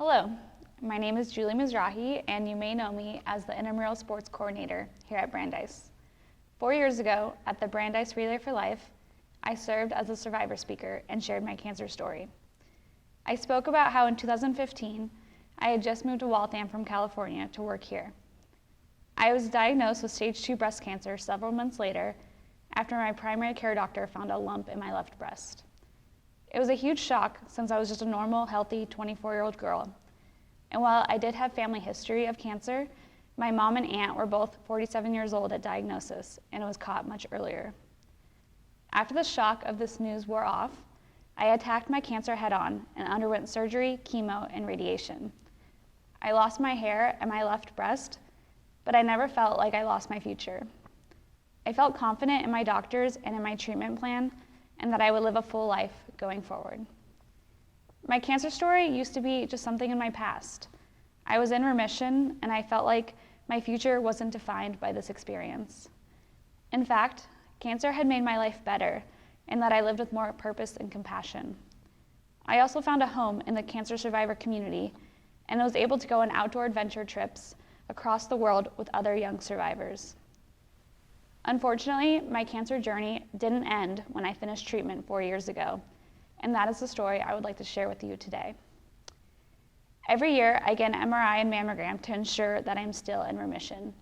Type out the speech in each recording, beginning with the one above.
Hello, my name is Julie Mizraji, and you may know me as the intramural sports coordinator here at Brandeis. 4 years ago, at the Brandeis Relay for Life, I served as a survivor speaker and shared my cancer story. I spoke about how in 2015, I had just moved to Waltham from California to work here. I was diagnosed with stage 2 breast cancer several months later after my primary care doctor found a lump in my left breast. It was a huge shock since I was just a normal, healthy 24-year-old girl. And while I did have family history of cancer, my mom and aunt were both 47 years old at diagnosis, and it was caught much earlier. After the shock of this news wore off, I attacked my cancer head-on and underwent surgery, chemo, and radiation. I lost my hair and my left breast, but I never felt like I lost my future. I felt confident in my doctors and in my treatment plan, and that I would live a full life going forward. My cancer story used to be just something in my past. I was in remission, and I felt like my future wasn't defined by this experience. In fact, cancer had made my life better, and that I lived with more purpose and compassion. I also found a home in the cancer survivor community, and was able to go on outdoor adventure trips across the world with other young survivors. Unfortunately, my cancer journey didn't end when I finished treatment 4 years ago, and that is the story I would like to share with you today. Every year, I get an MRI and mammogram to ensure that I'm still in remission.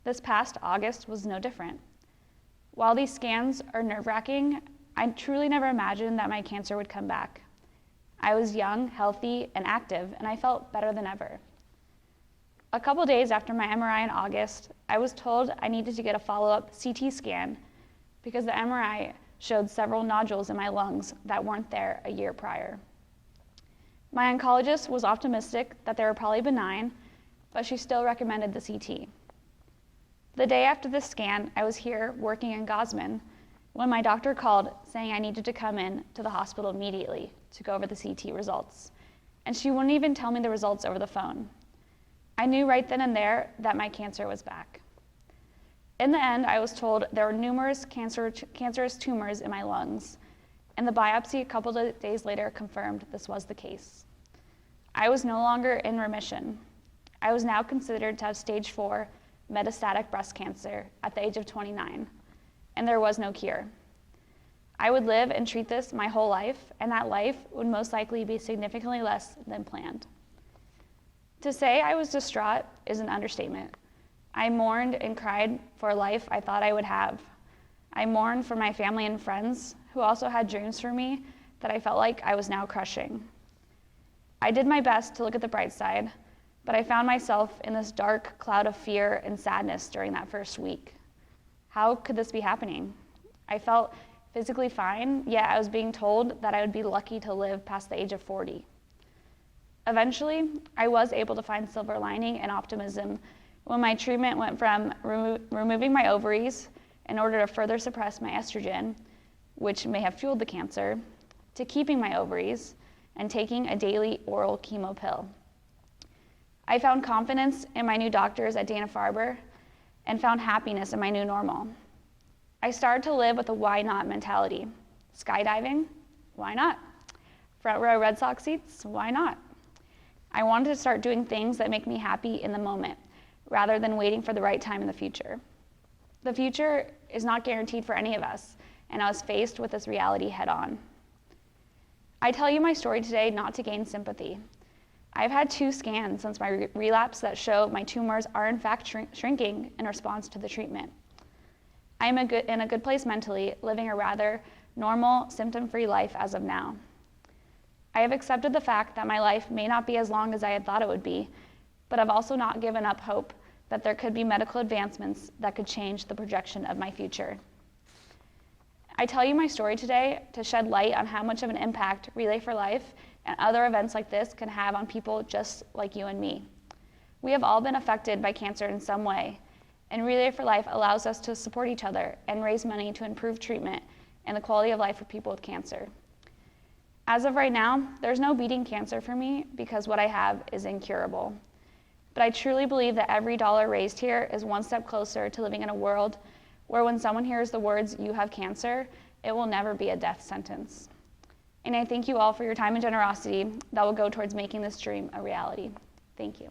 This past August was no different. While these scans are nerve-wracking, I truly never imagined that my cancer would come back. I was young, healthy, and active, and I felt better than ever. A couple days after my MRI in August, I was told I needed to get a follow-up CT scan because the MRI showed several nodules in my lungs that weren't there a year prior. My oncologist was optimistic that they were probably benign, but she still recommended the CT. The day after the scan, I was here working in Gosman when my doctor called saying I needed to come in to the hospital immediately to go over the CT results, and she wouldn't even tell me the results over the phone. I knew right then and there that my cancer was back. In the end, I was told there were numerous cancerous tumors in my lungs, and the biopsy a couple of days later confirmed this was the case. I was no longer in remission. I was now considered to have stage 4 metastatic breast cancer at the age of 29, and there was no cure. I would live and treat this my whole life, and that life would most likely be significantly less than planned. To say I was distraught is an understatement. I mourned and cried for a life I thought I would have. I mourned for my family and friends who also had dreams for me that I felt like I was now crushing. I did my best to look at the bright side, but I found myself in this dark cloud of fear and sadness during that first week. How could this be happening? I felt physically fine, yet I was being told that I would be lucky to live past the age of 40. Eventually, I was able to find silver lining and optimism when my treatment went from removing my ovaries in order to further suppress my estrogen, which may have fueled the cancer, to keeping my ovaries and taking a daily oral chemo pill. I found confidence in my new doctors at Dana-Farber and found happiness in my new normal. I started to live with a why not mentality. Skydiving? Why not? Front row Red Sox seats? Why not? I wanted to start doing things that make me happy in the moment, rather than waiting for the right time in the future. The future is not guaranteed for any of us, and I was faced with this reality head on. I tell you my story today not to gain sympathy. I've had 2 scans since my relapse that show my tumors are in fact shrinking in response to the treatment. I am in a good place mentally, living a rather normal, symptom-free life as of now. I have accepted the fact that my life may not be as long as I had thought it would be, but I've also not given up hope that there could be medical advancements that could change the projection of my future. I tell you my story today to shed light on how much of an impact Relay for Life and other events like this can have on people just like you and me. We have all been affected by cancer in some way, and Relay for Life allows us to support each other and raise money to improve treatment and the quality of life for people with cancer. As of right now, there's no beating cancer for me because what I have is incurable. But I truly believe that every dollar raised here is one step closer to living in a world where when someone hears the words, "you have cancer," it will never be a death sentence. And I thank you all for your time and generosity that will go towards making this dream a reality. Thank you.